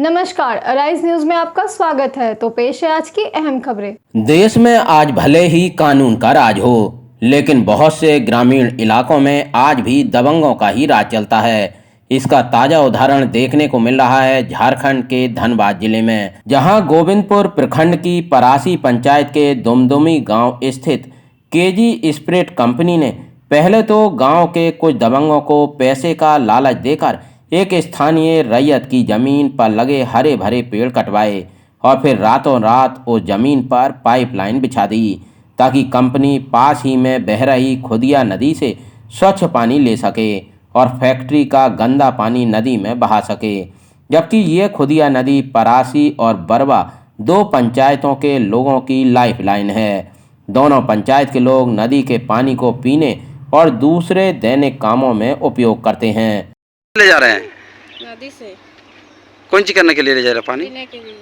नमस्कार, arise news में आपका स्वागत है। तो पेश है आज की अहम खबरें। देश में आज भले ही कानून का राज हो, लेकिन बहुत से ग्रामीण इलाकों में आज भी दबंगों का ही राज चलता है। इसका ताजा उदाहरण देखने को मिल रहा है झारखंड के धनबाद जिले में, जहां गोविंदपुर प्रखंड की परासी पंचायत के दुमदुमी गांव स्थित केजी स्प्रिट कंपनी ने पहले तो गांव के कुछ दबंगों को पैसे का लालच देकर एक स्थानीय रैयत की जमीन पर लगे हरे भरे पेड़ कटवाए और फिर रातों रात उस जमीन पर पाइपलाइन बिछा दी ताकि कंपनी पास ही में बह रही खुदिया नदी से स्वच्छ पानी ले सके और फैक्ट्री का गंदा पानी नदी में बहा सके। जबकि ये खुदिया नदी परासी और बरवा दो पंचायतों के लोगों की लाइफलाइन है। दोनों पंचायत के लोग नदी के पानी को पीने और दूसरे दैनिक कामों में उपयोग करते हैं। ले जा रहे हैं नदी से कौन चीज करने के लिए ले जा रहे हैं पानी? पीने के लिए।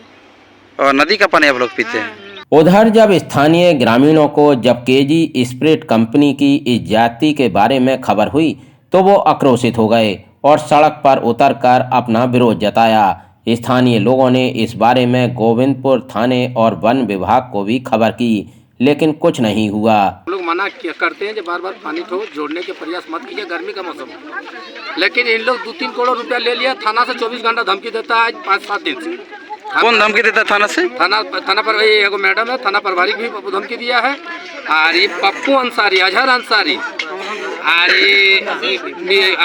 और नदी का पानी आप लोग पीते हैं? उधर जब स्थानीय ग्रामीणों को जब केजी स्प्रिट कंपनी की इस जाति के बारे में खबर हुई तो वो आक्रोशित हो गए और सड़क पर उतरकर अपना विरोध जताया। स्थानीय लोगों ने इस बारे में गोविंदपुर थाने और वन विभाग को भी खबर की, लेकिन कुछ नहीं हुआ। लोग मना करते हैं कि बार बार पानी को जोड़ने के प्रयास मत कीजिए, गर्मी का मौसम है। लेकिन इन लोग 2-3 करोड़ रुपया ले लिया। थाना से 24 घंटा धमकी देता है आज 5-7 दिन से। कौन धमकी देता है थाना से? थाना पर एगो मैडम है, थाना प्रभारी भी धमकी दिया है। और ये पप्पू अंसारी, अजहर अंसारी और ये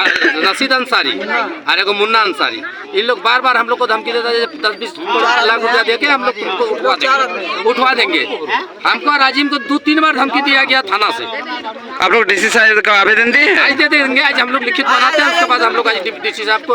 रशीद अंसारी और एगो मुन्ना अंसारी, इन लोग बार बार हम लोग को धमकी देता है 10-20 लाख रुपया देके हम लोग तुमको उठवा देंगे। हमको राजीव को 2-3 बार धमकी दिया गया थाना से। आप लोग डीसी साहब का आवेदन दिए? आज दे देंगे। आज हम लोग लिखित बनाते हैं, उसके बाद हम लोग आज डीसी साहब को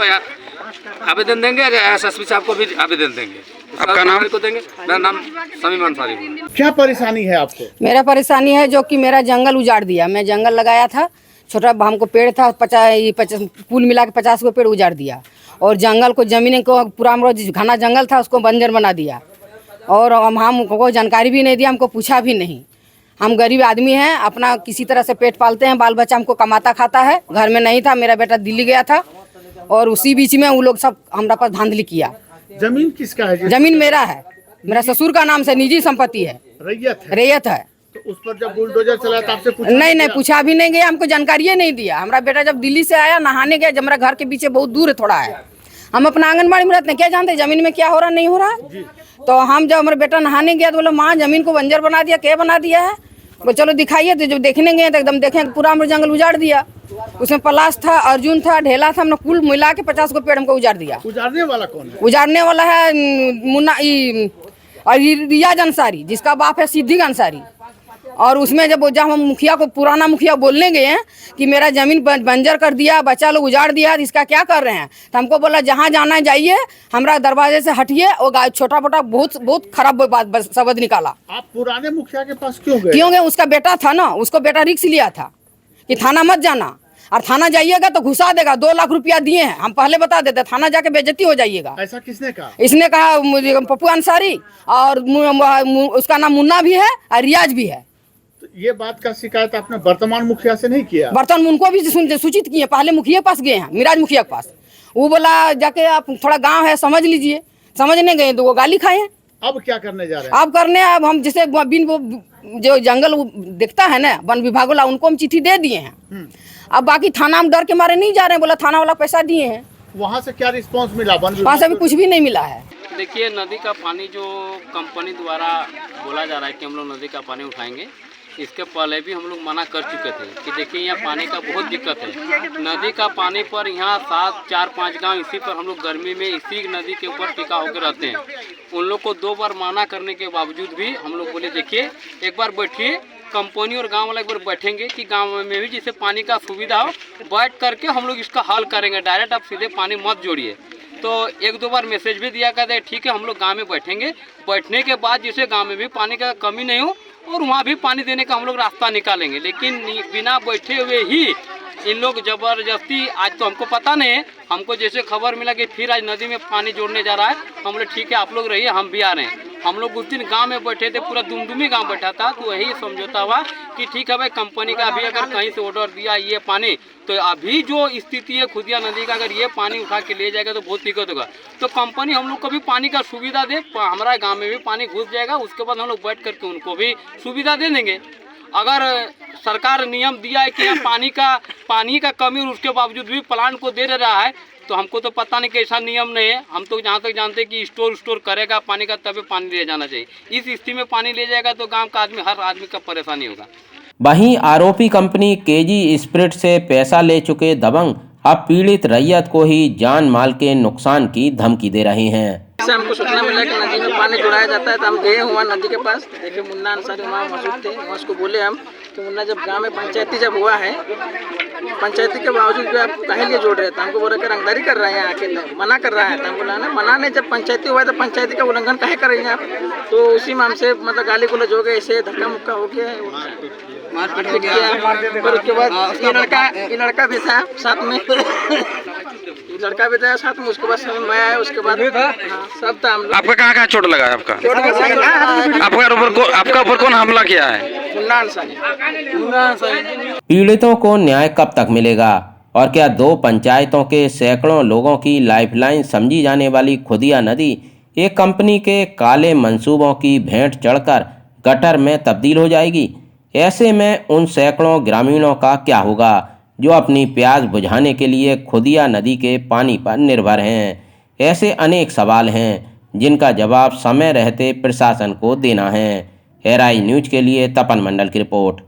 आवेदन देंगे, एसएसपी साहब को भी आवेदन देंगे। आपका नाम? को देंगे। मेरा नाम समीम अंसारी। क्या परेशानी है आपको? मेरा परेशानी है जो कि मेरा जंगल उजाड़ दिया। मैं जंगल लगाया था, छोटा हमको पेड़ था 50 कुल मिला के 50 को पेड़ उजाड़ दिया और जंगल को जमीन को पूरा घना जंगल था उसको बंजर बना दिया। और हमको जानकारी भी नहीं दिया, हमको पूछा भी नहीं। हम गरीब आदमी हैं, अपना किसी तरह से पेट पालते हैं, बाल बच्चा हमको कमाता खाता है। घर में नहीं था, मेरा बेटा दिल्ली गया था और उसी बीच में वो लोग सब हमारा पास धांधली किया। जमीन किसका है? जमीन मेरा है, मेरा ससुर का नाम से निजी संपत्ति है, रैयत है। तो उस पर जब बुलडोजर चला तो आपसे पूछा? नहीं, पूछा भी नहीं गया, हमको जानकारी नहीं दिया। हमारा बेटा जब दिल्ली से आया नहाने गया, जब मेरा घर के पीछे बहुत दूर है, थोड़ा है, हम अपना आंगनबाड़ी में रहते हैं, क्या जानते जमीन में क्या हो रहा नहीं हो रहा। तो हम जब हमारा बेटा नहाने गया तो बोला माँ जमीन को बंजर बना दिया, क्या बना दिया है? वो चलो दिखाइए। तो जब देखने गए तो एकदम देखें पूरा हमारा जंगल उजाड़ दिया। उसमें पलाश था, अर्जुन था, ढेला था, हमने कुल मिला के 50 को पेड़ हमको उजाड़ दिया। उजाड़ने वाला कौन है? उजाड़ने वाला है मुन्ना और रियाज अंसारी, जिसका बाप है सिद्दीक अंसारी। और उसमें जब हम मुखिया को, पुराना मुखिया बोलने गए हैं कि मेरा ज़मीन बंजर कर दिया, बच्चा लोग उजाड़ दिया, इसका क्या कर रहे हैं? तो हमको बोला जहाँ जाना है जाइए, हमारा दरवाजे से हटिए। और छोटा मोटा बहुत खराब बात शब्द निकाला। आप पुराने मुखिया के पास क्यों गए? क्यों गए? उसका बेटा था ना, उसको बेटा रिक्स लिया था कि थाना मत जाना, और थाना जाइएगा तो घुसा देगा। 2 लाख रुपया दिए हैं, हम पहले बता देते, थाना जाके बेइज्जती हो जाइएगा। ऐसा किसने कहा? इसने कहा मुझे पप्पू अंसारी, और उसका नाम मुन्ना भी है और रियाज भी है। तो ये बात का शिकायत आपने वर्तमान मुखिया से नहीं किया? बर्तन उनको भी सूचित किए, पहले मुखिया के पास गए हैं, मिराज मुखिया के पास। वो बोला जाके आप थोड़ा गांव है समझ लीजिए, समझने गए तो वो गाली खाए हैं। अब क्या करने जा रहे हैं? अब हम जैसे जो जंगल दिखता है ना वन विभाग वाला, उनको हम चिट्ठी दे दिए हैं। अब बाकी थाना हम डर के मारे नहीं जा रहे हैं, बोला थाना वाला पैसा दिए हैं। वहाँ से क्या रिस्पांस मिला? वहाँ से भी कुछ भी नहीं मिला है। देखिए, नदी का पानी जो कंपनी द्वारा बोला जा रहा है कि हम लोग नदी का पानी उठाएंगे, इसके पहले भी हम लोग मना कर चुके थे कि देखिए यहाँ पानी का बहुत दिक्कत है। नदी का पानी पर यहाँ 4-5 गांव इसी पर हम लोग गर्मी में इसी नदी के ऊपर टिका होकर रहते हैं। उन लोग को 2 बार मना करने के बावजूद भी हम लोग बोले देखिए एक बार बैठिए, कंपनी और गांव वाला एक बार बैठेंगे कि गांव में भी जैसे पानी का सुविधा हो, बैठ करके हम लोग इसका हल करेंगे। डायरेक्ट आप सीधे पानी मत जोड़िए। तो 1-2 बार मैसेज भी दिया कहते हैं ठीक है हम लोग गांव में बैठेंगे। बैठने के बाद जैसे गांव में भी पानी का कमी नहीं हो और वहाँ भी पानी देने का हम लोग रास्ता निकालेंगे। लेकिन बिना बैठे हुए ही इन लोग ज़बरदस्ती, आज तो हमको पता नहीं है, हमको जैसे खबर मिला कि फिर आज नदी में पानी जोड़ने जा रहा है, हम बोले ठीक है आप लोग रहिए, हम भी आ रहे हैं। हम लोग उस दिन गांव में बैठे थे, पूरा दुमदुमी गांव बैठा था, तो वही समझौता हुआ कि ठीक है भाई, कंपनी का अभी अगर कहीं से ऑर्डर दिया ये पानी, तो अभी जो स्थिति है खुदिया नदी का, अगर ये पानी उठा के ले जाएगा तो बहुत दिक्कत होगा। तो कंपनी हम लोग को भी पानी का सुविधा दे, हमारा गाँव में भी पानी घुस जाएगा, उसके बाद हम लोग बैठ करके उनको भी सुविधा दे देंगे। अगर सरकार नियम दिया है कि यहाँ पानी का कमी और उसके बावजूद भी प्लांट को दे रहा है, तो हमको तो पता नहीं कि ऐसा नियम नहीं है। हम तो जहाँ तक जानते हैं कि स्टोर करेगा पानी का, तभी पानी ले जाना चाहिए। इस स्थिति में पानी ले जाएगा तो गांव का आदमी, हर आदमी का परेशानी होगा। वहीं आरोपी कंपनी केजी स्पिरिट से पैसा ले चुके दबंग अब पीड़ित रैयत को ही जान माल के नुकसान की धमकी दे रहे हैं। से हमको सूचना मिला कि नदी में पानी जुड़ाया जाता है, तो हम गए हुआ नदी के पास, देखे मुन्ना अंसारी वहाँ मौजूद थे। उसको बोले हम कि मुन्ना, जब गांव में पंचायती जब हुआ है, पंचायती के बावजूद भी आप कहे लिए जोड़ रहे थे? हमको बोल रहे रंगदारी कर रहे हैं, आके मना कर रहा है। तो हम बोला ना, मना नहीं, जब पंचायती हुआ है तो पंचायती का उल्लंघन काहे कर रही हैं आप? तो उसी में हमसे मतलब गाली गुलज हो गए, ऐसे धक्का मुक्का हो गया, मारपीट किया। फिर उसके बाद ये लड़का भी था साथ में, लड़का भी था साथ में, उसके बाद समझ में आया, उसके बाद सब था। हम लोग आपका कहाँ चोट लगा है? आपका ऊपर कौन हमला किया है? मुन्ना अंसारी। पीड़ितों को न्याय कब तक मिलेगा और क्या दो पंचायतों के सैकड़ों लोगों की लाइफलाइन समझी जाने वाली खुदिया नदी एक कंपनी के काले मंसूबों की भेंट चढ़कर गटर में तब्दील हो जाएगी? ऐसे में उन सैकड़ों ग्रामीणों का क्या होगा जो अपनी प्यास बुझाने के लिए खुदिया नदी के पानी पर निर्भर हैं? ऐसे अनेक सवाल हैं जिनका जवाब समय रहते प्रशासन को देना है। एआरआई न्यूज के लिए तपन मंडल की रिपोर्ट।